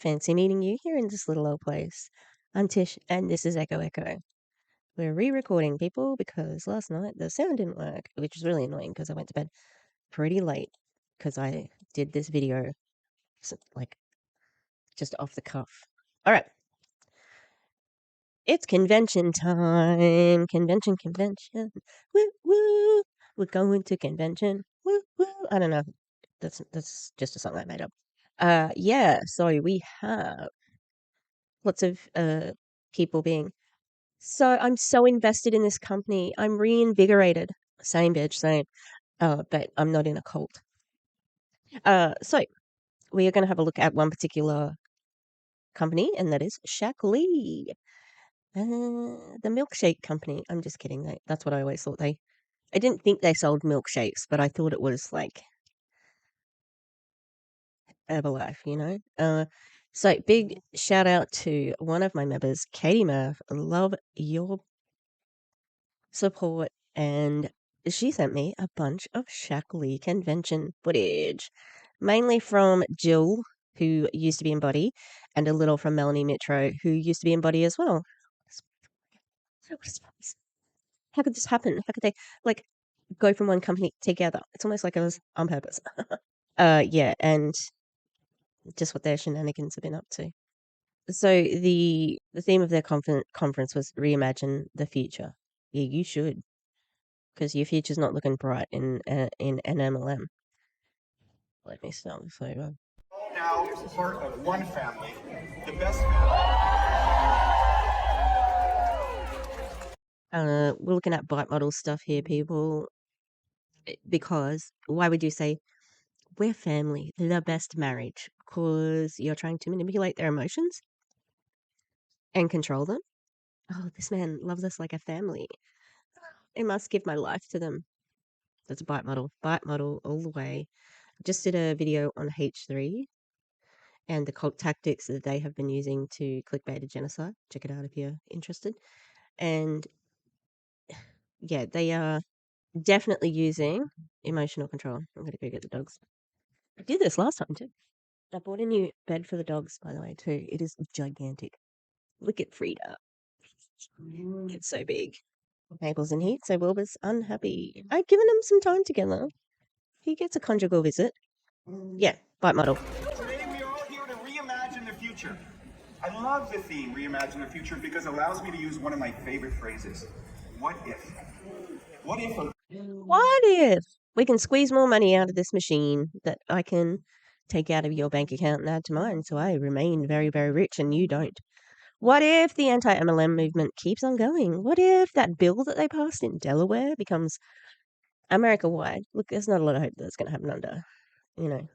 fancy meeting you here in this little old place. I'm Tish, and this is Echo Echo. We're re-recording, people, because last night the sound didn't work, which was really annoying because I went to bed pretty late because I did this video, like, just off the cuff. All right. It's convention time. Convention. Woo, woo. We're going to convention. Woo, woo. I don't know. That's just a song I made up. Yeah, so we have lots of people being, so I'm so invested in this company. I'm reinvigorated. Same bitch, same. But I'm not in a cult. So we are going to have a look at one particular company, and that is Shaklee. The milkshake company. I'm just kidding. That's what I always thought I didn't think they sold milkshakes, but I thought it was like Herbalife, you know? So big shout out to one of my members, Caitie Murph. Love your support, and she sent me a bunch of Shaklee convention footage, mainly from Jill, who used to be in Bodi, and a little from Melanie Mitro, who used to be in Bodi as well. How could this happen? How could they like go from one company together? It's almost like it was on purpose. Yeah, and just what their shenanigans have been up to. So the theme of their conference was reimagine the future. Yeah, you should, because your future's not looking bright in an MLM. Let me start this over. Now part of one family, the best family. We're looking at bite model stuff here, people, because why would you say we're family, the best marriage? Because you're trying to manipulate their emotions and control them. Oh, this man loves us like a family. I must give my life to them. That's a bite model all the way. Just did a video on H3 and the cult tactics that they have been using to clickbait a genocide. Check it out if you're interested. And yeah, they are definitely using emotional control. I'm going to go get the dogs. I did this last time too. I bought a new bed for the dogs, by the way, too. It is gigantic. Look at Frida. It's so big. Mabel's in heat, so Wilbur's unhappy. I've given him some time together. He gets a conjugal visit. Yeah, bite model. Today we are all here to reimagine the future. I love the theme, reimagine the future, because it allows me to use one of my favorite phrases. What if? What if? What if we can squeeze more money out of this machine that I can take out of your bank account and add to mine so I remain very, very rich and you don't? What if the anti-MLM movement keeps on going? What if that bill that they passed in Delaware becomes America-wide? Look, there's not a lot of hope that's going to happen under,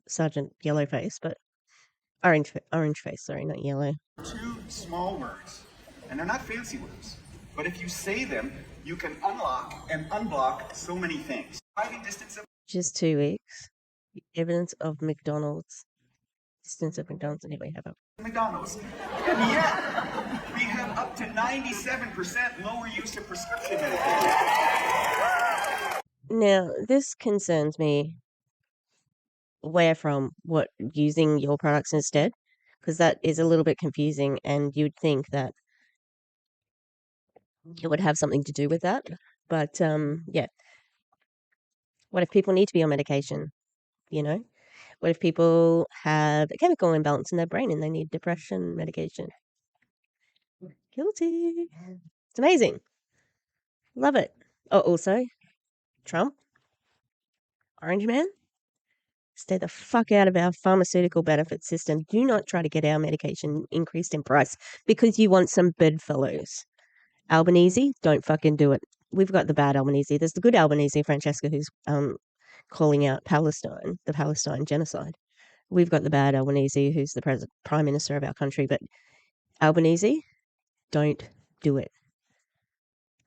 Sergeant Yellowface, but orange face, sorry, not yellow. Two small words, and they're not fancy words, but if you say them, you can unlock and unblock so many things. Driving distance of Just 2 weeks. Evidence of McDonald's. Distance of McDonald's, anyway, have a McDonald's. And yet, we have up to 97% lower use of prescription medication. Now, this concerns me. Where from? What, using your products instead? Because that is a little bit confusing, and you'd think that it would have something to do with that. But, yeah. What if people need to be on medication? You know? What if people have a chemical imbalance in their brain and they need depression medication? Guilty. It's amazing. Love it. Oh, also, Trump, Orange Man, stay the fuck out of our pharmaceutical benefit system. Do not try to get our medication increased in price because you want some bedfellows. Albanese, don't fucking do it. We've got the bad Albanese. There's the good Albanese, Francesca, who's calling out Palestine, the Palestine genocide. We've got the bad Albanese, who's the prime minister of our country. But Albanese, don't do it.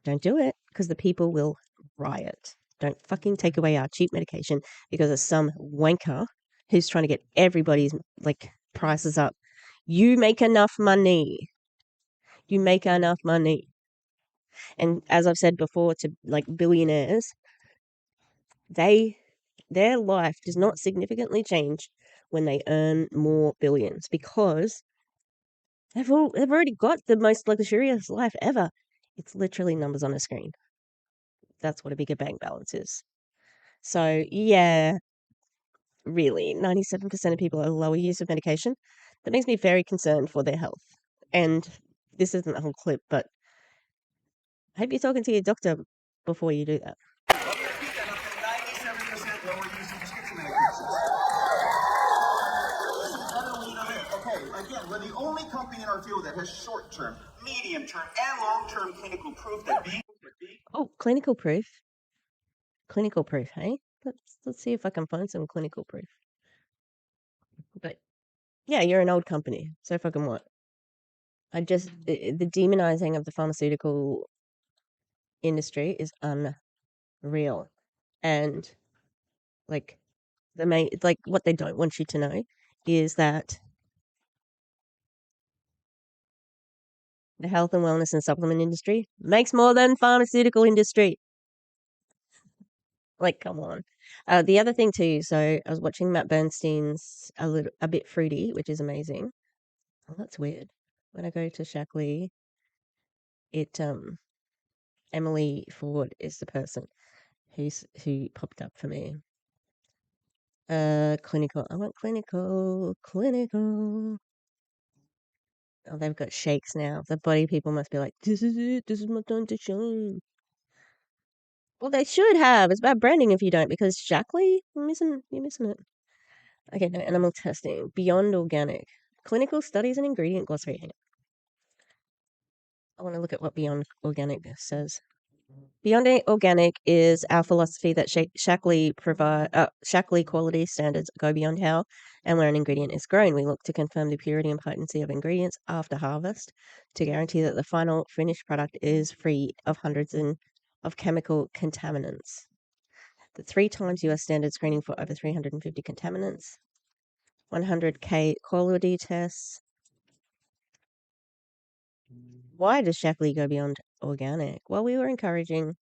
Don't do it, because the people will riot. Don't fucking take away our cheap medication because of some wanker who's trying to get everybody's prices up. You make enough money. You make enough money. And as I've said before to billionaires, their life does not significantly change when they earn more billions, because They've already got the most luxurious life ever. It's literally numbers on a screen. That's what a bigger bank balance is. So yeah, really, 97% of people are lower use of medication. That makes me very concerned for their health. And this isn't the whole clip, but I hope you're talking to your doctor before you do that. 97% lower use of prescription medications. This is a better way to live. Okay, again, we're the only company in our field that has short-term, medium-term, and long-term clinical proof that being Oh, clinical proof. Clinical proof, hey? Let's see if I can find some clinical proof. But yeah, you're an old company, so fucking what? The demonizing of the pharmaceutical industry is unreal. And like what they don't want you to know is that the health and wellness and supplement industry makes more than pharmaceutical industry. Like, come on. The other thing too, so I was watching Matt Bernstein's a bit fruity, which is amazing. Oh, that's weird. When I go to Shaklee, it Emily Ford is the person who popped up for me. Clinical. I want clinical. Oh, they've got shakes now. The body people must be like, this is it. This is my time to shine. Well, they should have. It's bad branding if you don't, because Shaklee, you're missing it. Okay, no, animal testing. Beyond organic. Clinical studies and ingredient glossary. Hang on. I want to look at what Beyond Organic says. Beyond Organic is our philosophy that Shaklee quality standards go beyond how and where an ingredient is grown. We look to confirm the purity and potency of ingredients after harvest to guarantee that the final finished product is free of hundreds of chemical contaminants. The 3 times US standard screening for over 350 contaminants, 100K quality tests. Why does Shaklee go beyond organic? Well, we were encouraging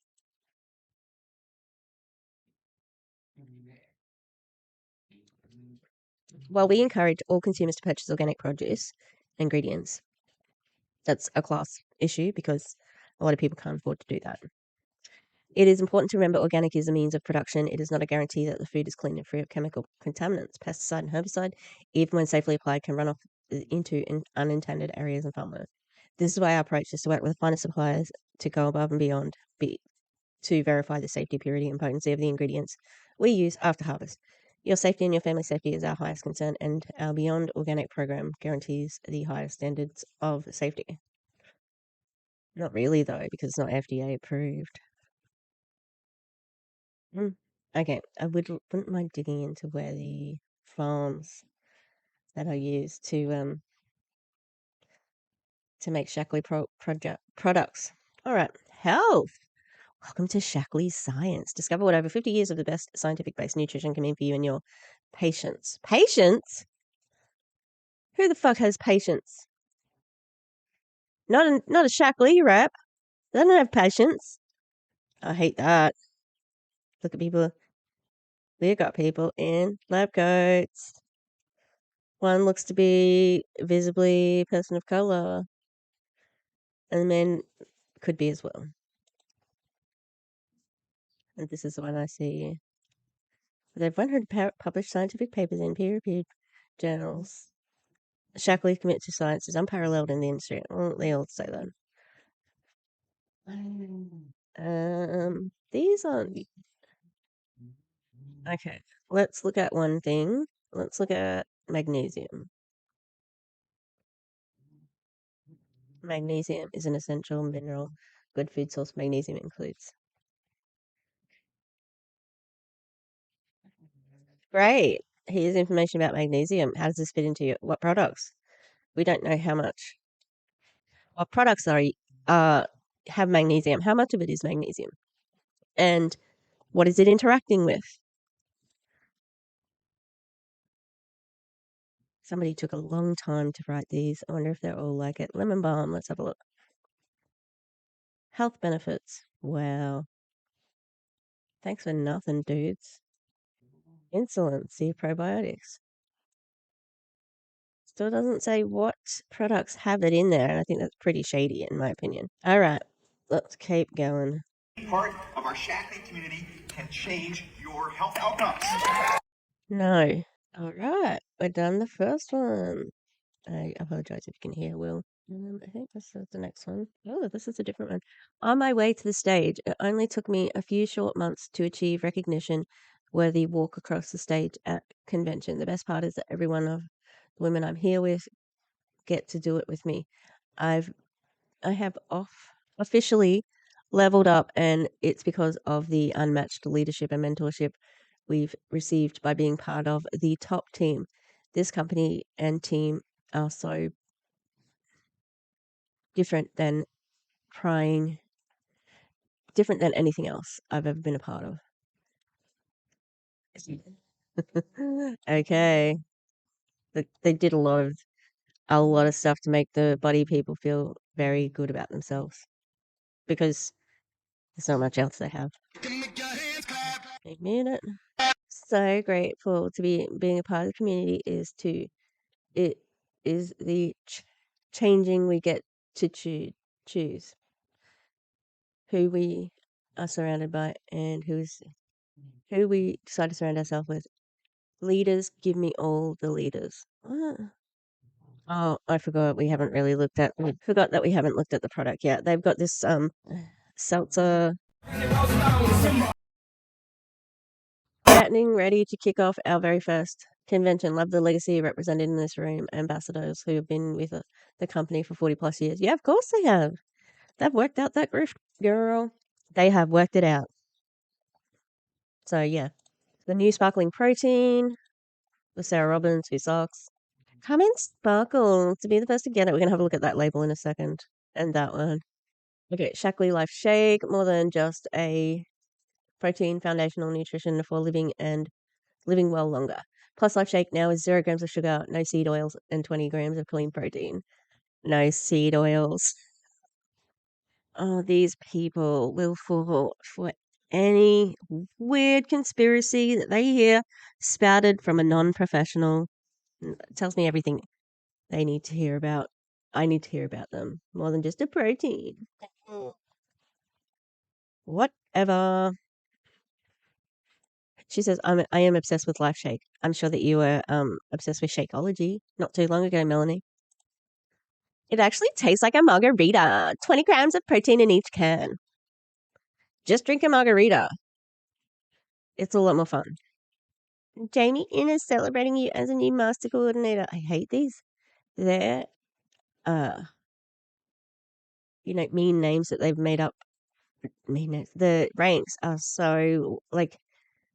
we encourage all consumers to purchase organic produce ingredients. That's a class issue because a lot of people can't afford to do that. It is important to remember organic is a means of production. It is not a guarantee that the food is clean and free of chemical contaminants. Pesticide and herbicide, even when safely applied, can run off into unintended areas in farmland. This is why our approach is to work with finer suppliers to go above and beyond to verify the safety, purity, and potency of the ingredients we use after harvest. Your safety and your family's safety is our highest concern, and our Beyond Organic program guarantees the highest standards of safety. Not really, though, because it's not FDA approved. Okay, I wouldn't mind digging into where the farms that are used to make Shaklee products. All right, health. Welcome to Shaklee Science. Discover what over 50 years of the best scientific-based nutrition can mean for you and your patients. Patients? Who the fuck has patience? Not a Shaklee rep. They don't have patience. I hate that. Look at people. We got people in lab coats. One looks to be visibly a person of color, and the men could be as well. And this is the one I see. They've 100 published scientific papers in peer-reviewed journals. Shaklee commit to science is unparalleled in the industry. Well, they all say that. These aren't. Okay, let's look at one thing. Let's look at magnesium. Magnesium is an essential mineral. Good food source magnesium includes. Great. Here's information about magnesium. How does this fit into what products? We don't know how much. What products have magnesium? How much of it is magnesium? And what is it interacting with? Somebody took a long time to write these. I wonder if they're all like it. Lemon balm. Let's have a look. Health benefits. Wow. Thanks for nothing, dudes. Insulin. See probiotics. Still doesn't say what products have it in there, and I think that's pretty shady in my opinion. All right, let's keep going. Part of our Shaklee community can change your health outcomes. No. All right, we're done the first one. I apologize if you can hear Will. I think this is the next one. Oh, this is a different one. On my way to the stage, it only took me a few short months to achieve recognition worthy walk across the stage at convention. The best part is that every one of the women I'm here with get to do it with me. I have officially leveled up, and it's because of the unmatched leadership and mentorship we've received by being part of the top team. This company and team are so different than anything else I've ever been a part of. Okay. They did a lot of stuff to make the body people feel very good about themselves because there's not much else they have. A minute. So grateful to be being a part of the community it is the changing we get to choose who we are surrounded by and who we decide to surround ourselves with. Leaders, give me all the leaders. What? Oh, I forgot we haven't really looked at. We forgot that we haven't looked at the product yet. They've got this seltzer getting ready to kick off our very first convention. Love the legacy represented in this room. Ambassadors who have been with the company for 40 plus years. Yeah, of course they have. They've worked out that grift, girl. They have worked it out. So yeah, the new sparkling protein with Sarah Robbins, who sucks. Come in sparkle to be the first to get it. We're gonna have a look at that label in a second. And that one. Okay, Shaklee Life Shake, more than just a protein foundational nutrition for living and living well longer. Plus Life Shake now is 0 grams of sugar, no seed oils, and 20 grams of clean protein. No seed oils. Oh, these people will fall for any weird conspiracy that they hear spouted from a non-professional. It tells me everything they need to hear about. I need to hear about them more than just a protein. Whatever. She says, I am obsessed with Life Shake. I'm sure that you were obsessed with Shakeology not too long ago, Melanie. It actually tastes like a margarita. 20 grams of protein in each can. Just drink a margarita. It's a lot more fun. Jamie In is celebrating you as a new master coordinator. I hate these. They're, mean names that they've made up. Mean names. The ranks are so,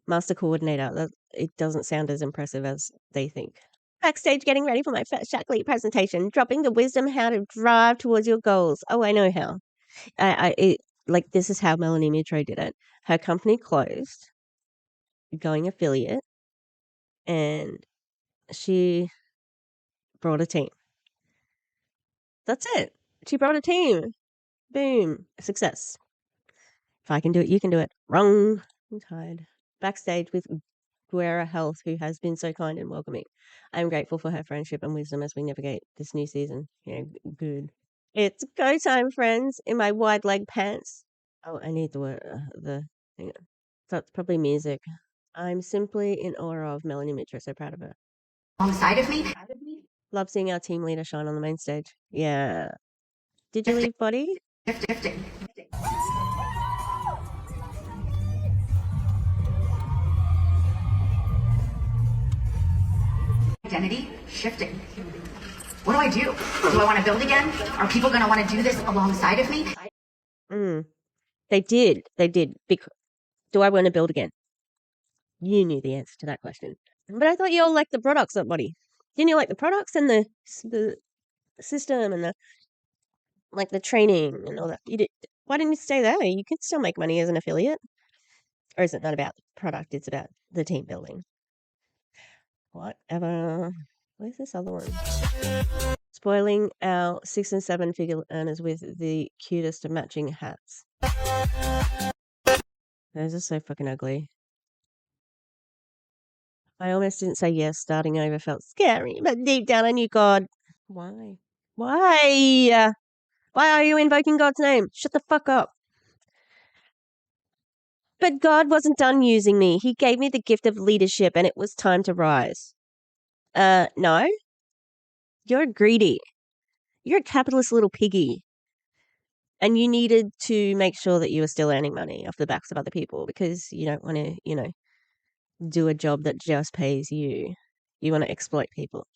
master coordinator. It doesn't sound as impressive as they think. Backstage getting ready for my first Shaklee presentation, dropping the wisdom how to drive towards your goals. Oh, I know how. This is how Melanie Mitro did it. Her company closed, going affiliate, and she brought a team. That's it. She brought a team. Boom. Success. If I can do it, you can do it. Wrong. I'm tired. Backstage with Guerra Health, who has been so kind and welcoming. I'm grateful for her friendship and wisdom as we navigate this new season. Good. It's go time, friends, in my wide leg pants. Oh, I need the word, hang on. That's probably music. I'm simply in awe of Melanie Mitchell, so proud of her. Alongside of me? Love seeing our team leader shine on the main stage. Yeah. Did you leave, Body? Shifting. Identity shifting. What do I do? Do I want to build again? Are people going to want to do this alongside of me? They did. Do I want to build again? You knew the answer to that question. But I thought you all liked the products, Buddy. Didn't you like the products and the system and the training and all that? You did. Why didn't you stay there? You can still make money as an affiliate. Or is it not about the product? It's about the team building. Whatever. Where's this other one? Spoiling our 6 and 7 figure earners with the cutest matching hats. Those are so fucking ugly. I almost didn't say yes. Starting over felt scary, but deep down I knew God. Why? Why? Why are you invoking God's name? Shut the fuck up. But God wasn't done using me. He gave me the gift of leadership and it was time to rise. No. You're greedy. You're a capitalist little piggy. And you needed to make sure that you were still earning money off the backs of other people because you don't want to, do a job that just pays you. You want to exploit people.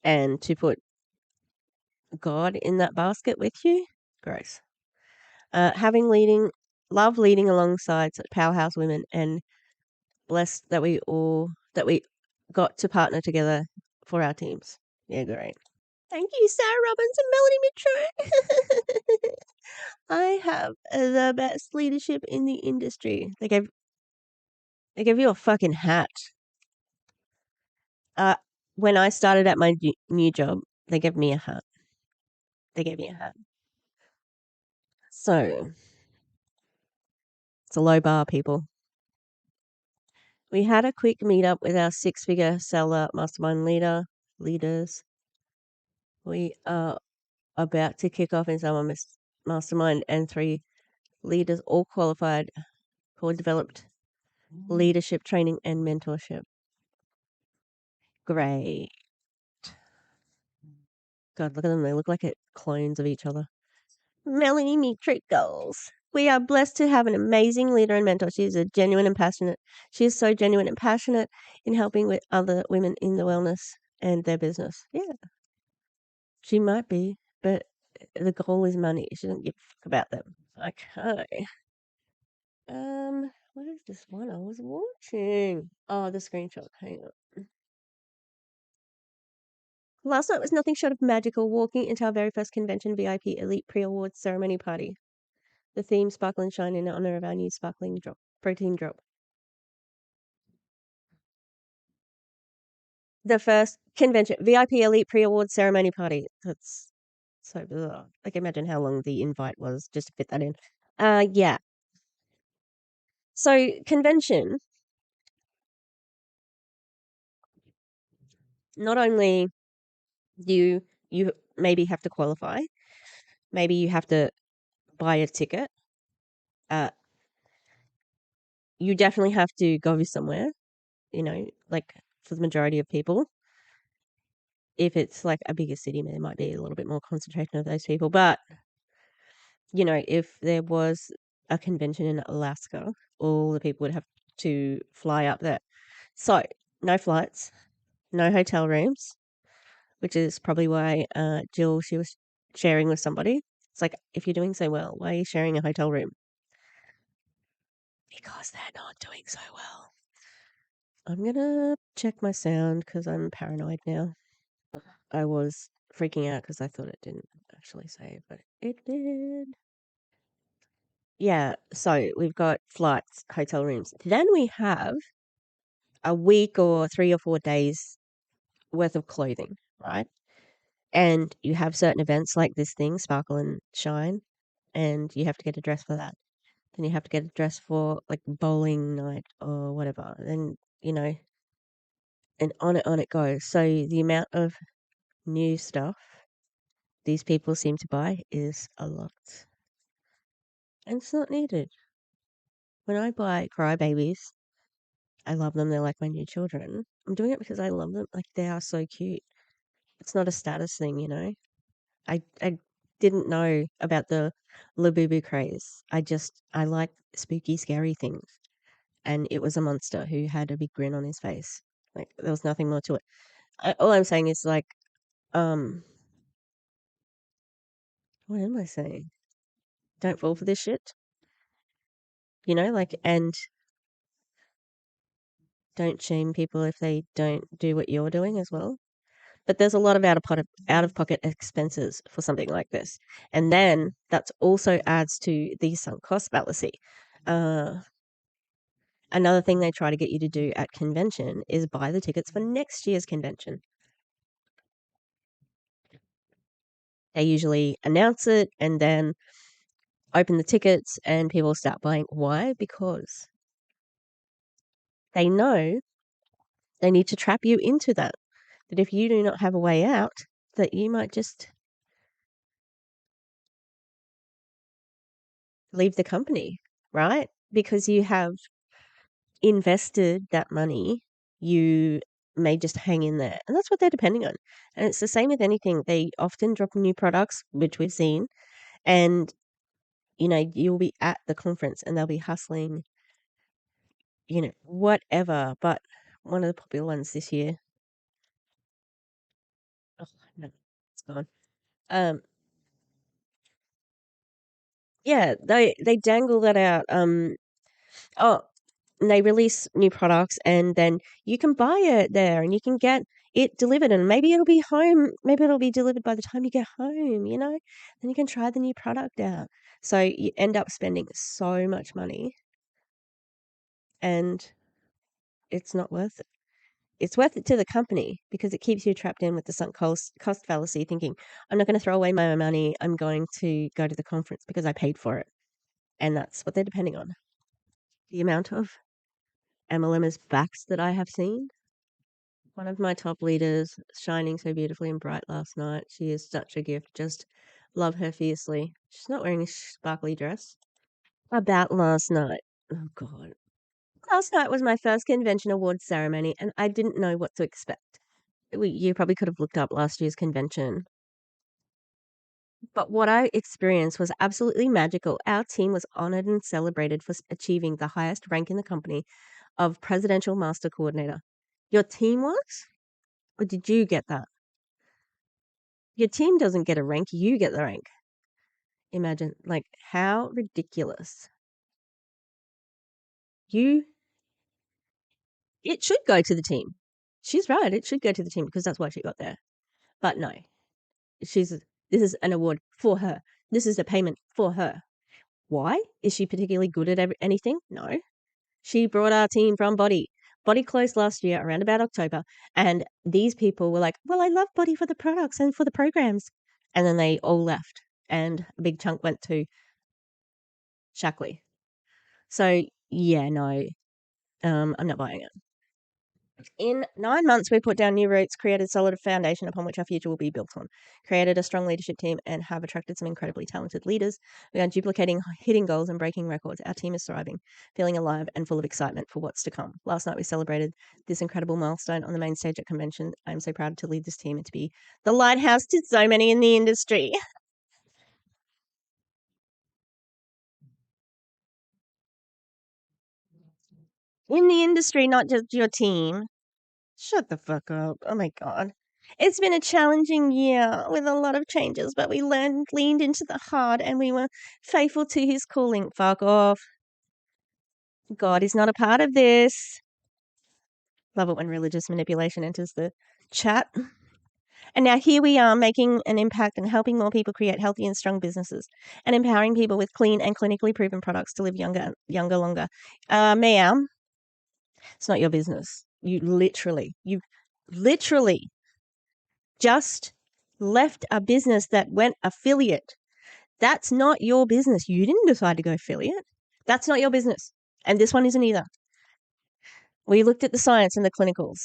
And to put God in that basket with you? Gross. Love leading alongside such powerhouse women and blessed that we got to partner together for our teams. Yeah, great. Thank you, Sarah Robbins and Melanie Mitchell. I have the best leadership in the industry. They gave you a fucking hat. When I started at my new job, they gave me a hat. They gave me a hat. So it's a low bar, people. We had a quick meetup with our 6-figure seller mastermind leaders. We are about to kick off in summer mastermind and 3 leaders all qualified for developed leadership training and mentorship. Great. God, look at them. They look like clones of each other. Melanie Metric goals. We are blessed to have an amazing leader and mentor. She is so genuine and passionate in helping with other women in the wellness and their business. Yeah. She might be, but the goal is money. She doesn't give a fuck about them. Okay. What is this one I was watching? Oh, the screenshot. Hang on. Last night was nothing short of magical, walking into our very first convention VIP elite pre-awards ceremony party. The theme Sparkle and Shine in honor of our new sparkling protein drop. The first convention VIP elite pre-awards ceremony party. That's so bizarre. Like, imagine how long the invite was just to fit that in. Yeah. So convention, not only you maybe have to qualify, maybe you have to buy a ticket. You definitely have to go somewhere, like for the majority of people. If it's like a bigger city, there might be a little bit more concentration of those people. But, if there was a convention in Alaska, all the people would have to fly up there. So, no flights, no hotel rooms, which is probably why Jill, she was sharing with somebody. It's like, if you're doing so well, why are you sharing a hotel room? Because they're not doing so well. I'm going to check my sound because I'm paranoid now. I was freaking out because I thought it didn't actually save, but it did. Yeah, so we've got flights, hotel rooms. Then we have a week or 3 or 4 days worth of clothing, right? And you have certain events like this thing, Sparkle and Shine, and you have to get a dress for that. Then you have to get a dress for like bowling night or whatever. Then, and on it goes. So the amount of new stuff these people seem to buy is a lot. And it's not needed. When I buy crybabies, I love them. They're like my new children. I'm doing it because I love them. Like, they are so cute. It's not a status thing. I didn't know about the Labubu craze. I like spooky, scary things. And it was a monster who had a big grin on his face. Like, there was nothing more to it. All I'm saying is, like, what am I saying? Don't fall for this shit. And don't shame people if they don't do what you're doing as well. But there's a lot of out of pocket expenses for something like this, and then that also adds to the sunk cost fallacy. Another thing they try to get you to do at convention is buy the tickets for next year's convention. They usually announce it and then open the tickets, and people start buying. Why? Because they know They need to trap you into that if you do not have a way out, that you might just leave the company, right? Because you have invested that money, you may just hang in there. And that's what they're depending on. And it's the same with anything. They often drop new products, which we've seen, and you'll be at the conference and they'll be hustling, whatever. But one of the popular ones this year, oh no, it's gone. Um, yeah, they dangle that out. Oh, and they release new products, and then you can buy it there and you can get it delivered, and maybe it'll be home, maybe it'll be delivered by the time you get home, then you can try the new product out. So you end up spending so much money, and it's not worth it. It's worth it to the company because it keeps you trapped in with the sunk cost fallacy, thinking, I'm not going to throw away my money, I'm going to go to the conference because I paid for it. And that's what they're depending on. The amount of MLMers backs that I have seen. One of my top leaders, shining so beautifully and bright last night. She is such a gift. Just love her fiercely. She's not wearing a sparkly dress. About last night. Oh, God. Last night was my first convention awards ceremony, and I didn't know what to expect. You probably could have looked up last year's convention. But what I experienced was absolutely magical. Our team was honored and celebrated for achieving the highest rank in the company of Presidential Master Coordinator. Your team was? Or did you get that? Your team doesn't get a rank, you get the rank. Imagine, like, how ridiculous. It should go to the team. She's right, it should go to the team because that's why she got there. But no, this is an award for her. This is a payment for her. Why? Is she particularly good at anything? No. She brought our team from Bodi. Bodi closed last year around about October, and these people were like, well, I love Bodi for the products and for the programs. And then they all left, and a big chunk went to Shaklee. So, yeah, no, I'm not buying it. In 9 months, we put down new roots, created a solid foundation upon which our future will be built on, created a strong leadership team, and have attracted some incredibly talented leaders. We are duplicating, hitting goals, and breaking records. Our team is thriving, feeling alive and full of excitement for what's to come. Last night, we celebrated this incredible milestone on the main stage at convention. I'm so proud to lead this team and to be the lighthouse to so many in the industry. In the industry, not just your team. Shut the fuck up. Oh my God. It's been a challenging year with a lot of changes, but we leaned into the hard, and we were faithful to his calling. Fuck off. God is not a part of this. Love it when religious manipulation enters the chat. And now here we are making an impact and helping more people create healthy and strong businesses and empowering people with clean and clinically proven products to live younger, longer. Meow. It's not your business. You literally just left a business that went affiliate. That's not your business. You didn't decide to go affiliate. That's not your business. And this one isn't either. We looked at the science and the clinicals.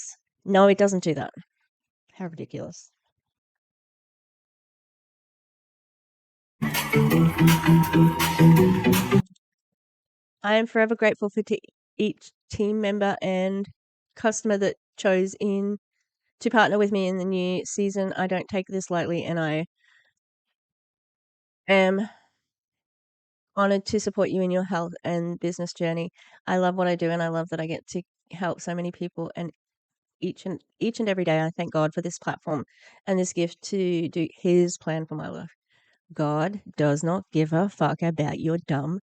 No, it doesn't do that. How ridiculous. I am forever grateful for each team member and customer that chose in to partner with me in the new season. I don't take this lightly, and I am honored to support you in your health and business journey. I love what I do, and I love that I get to help so many people, and each and every day I thank God for this platform and this gift to do his plan for my life. God does not give a fuck about your dumb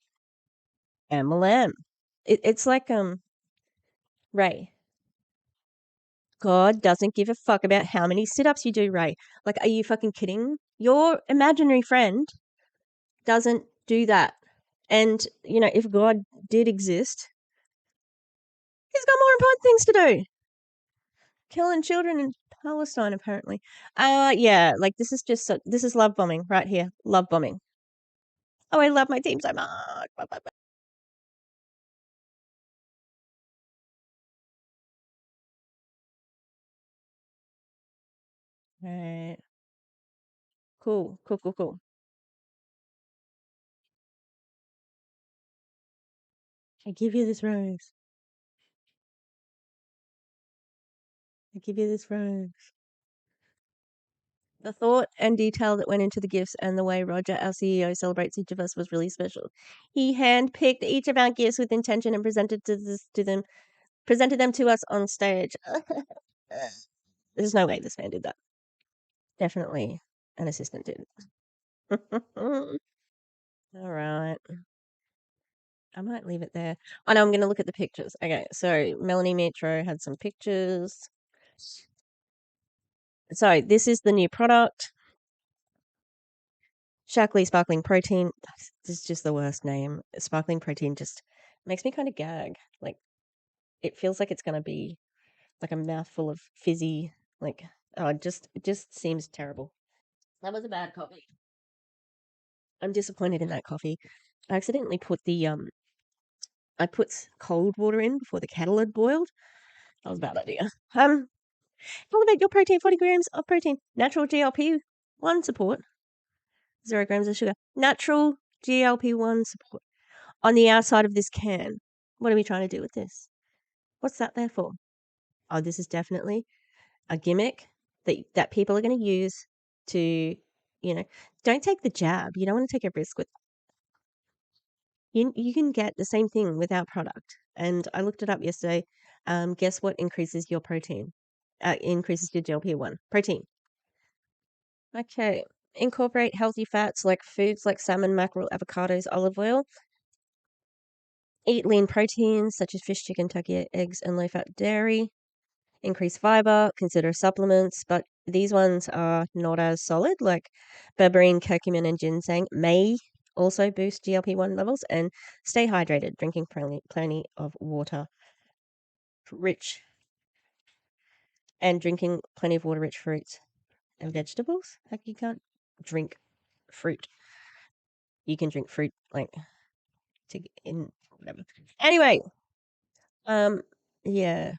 MLM. It's like Ray. God doesn't give a fuck about how many sit-ups you do, Ray. Like, are you fucking kidding? Your imaginary friend doesn't do that. And, if God did exist, he's got more important things to do. Killing children in Palestine, apparently. Yeah, like this is love bombing right here. Love bombing. Oh, I love my team so much. Bye, bye, bye. Right. Cool. Cool, cool, cool. I give you this rose. I give you this rose. The thought and detail that went into the gifts and the way Roger, our CEO, celebrates each of us was really special. He handpicked each of our gifts with intention and presented them to us on stage. There's no way this man did that. Definitely an assistant did. All right. I might leave it there. I know I'm going to look at the pictures. Okay, so Melanie Mitro had some pictures. So this is the new product. Shaklee Sparkling Protein. This is just the worst name. Sparkling Protein just makes me kind of gag. Like, it feels like it's going to be like a mouthful of fizzy, like, oh, it just seems terrible. That was a bad coffee. I'm disappointed in that coffee. I accidentally put I put cold water in before the kettle had boiled. That was a bad idea. Elevate your protein, 40 grams of protein, natural GLP-1 support, 0 grams of sugar, natural GLP-1 support on the outside of this can. What are we trying to do with this? What's that there for? Oh, this is definitely a gimmick that people are going to use to, don't take the jab. You don't want to take a risk with. You can get the same thing with our product. And I looked it up yesterday. Guess what increases your protein? Increases your GLP-1 protein. Okay. Incorporate healthy fats like foods like salmon, mackerel, avocados, olive oil. Eat lean proteins such as fish, chicken, turkey, eggs, and low-fat dairy. Increase fiber. Consider supplements, but these ones are not as solid. Like berberine, curcumin, and ginseng may also boost GLP-1 levels. And stay hydrated, drinking plenty of water. Rich and drinking plenty of water-rich fruits and vegetables. Like, you can't drink fruit. You can drink fruit like in whatever. Anyway, yeah,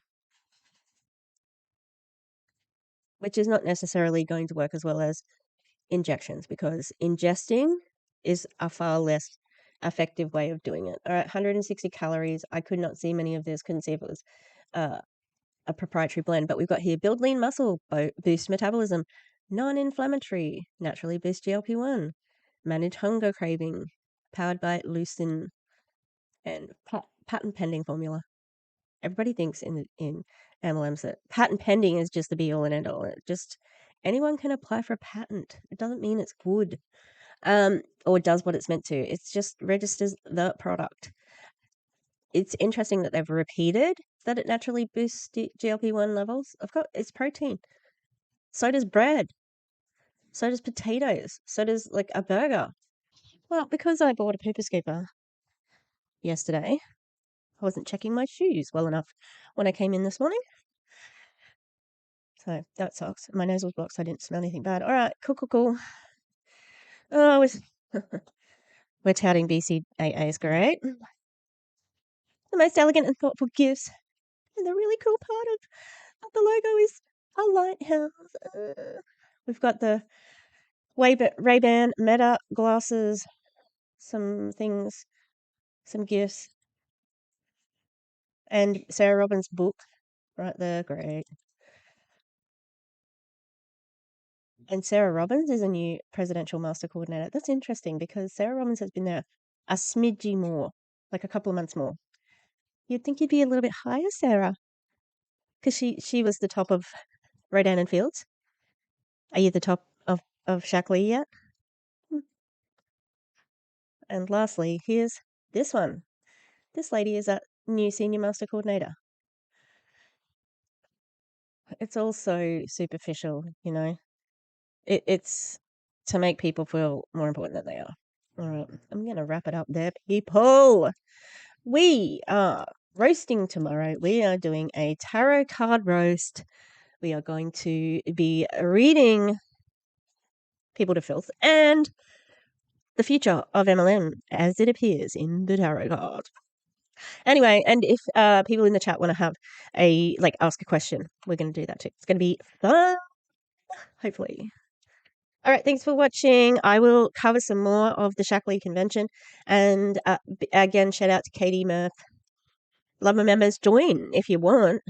which is not necessarily going to work as well as injections, because ingesting is a far less effective way of doing it. All right, 160 calories. I could not see many of this. Couldn't see if it was a proprietary blend, but we've got here: build lean muscle, boost metabolism, non-inflammatory, naturally boost GLP-1, manage hunger craving, powered by leucin, and patent pending formula. Everybody thinks in MLMs that patent pending is just the be all and end all. Anyone can apply for a patent. It doesn't mean it's good, or does what it's meant to. It's just registers the product. It's interesting that they've repeated that it naturally boosts GLP-1 levels. Of course, it's protein. So does bread. So does potatoes. So does like a burger. Well, because I bought a pooper scooper yesterday, I wasn't checking my shoes well enough when I came in this morning. So that sucks. My nose was blocked, so I didn't smell anything bad. All right, cool. Oh, we're touting BCAA is great. The most elegant and thoughtful gifts. And the really cool part of the logo is a lighthouse. We've got the Ray-Ban Meta glasses, some things, some gifts, and Sarah Robbins' book right there. Great. And Sarah Robbins is a new presidential master coordinator. That's interesting because Sarah Robbins has been there a smidgy more, like a couple of months more. You'd think you'd be a little bit higher, Sarah, because she was the top of Rodan and Fields. Are you the top of Shaklee yet? And lastly, here's this one. This lady is a new senior master coordinator. It's all so superficial, It's to make people feel more important than they are. All right, I'm going to wrap it up there, people. We are roasting tomorrow. We are doing a tarot card roast. We are going to be reading People to Filth and the future of MLM as it appears in the tarot card. Anyway, and if people in the chat want to have ask a question, we're going to do that too. It's going to be fun. hopefully. All right, thanks for watching. I will cover some more of the Shaklee convention. And again, shout out to Caitie Murph. Love my members. Join if you want.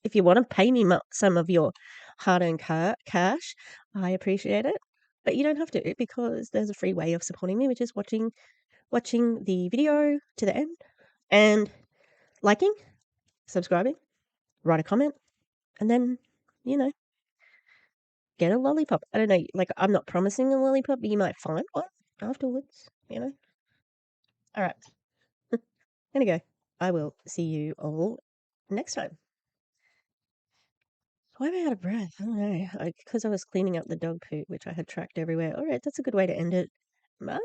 If you want to pay me some of your hard-earned cash, I appreciate it. But you don't have to, because there's a free way of supporting me, which is watching the video to the end and liking, subscribing, write a comment, and then, get a lollipop. I don't know, like, I'm not promising a lollipop, but you might find one afterwards, All right. Gonna go. I will see you all next time. Why am I out of breath? I don't know. Because I was cleaning up the dog poo, which I had tracked everywhere. All right, that's a good way to end it. Bye.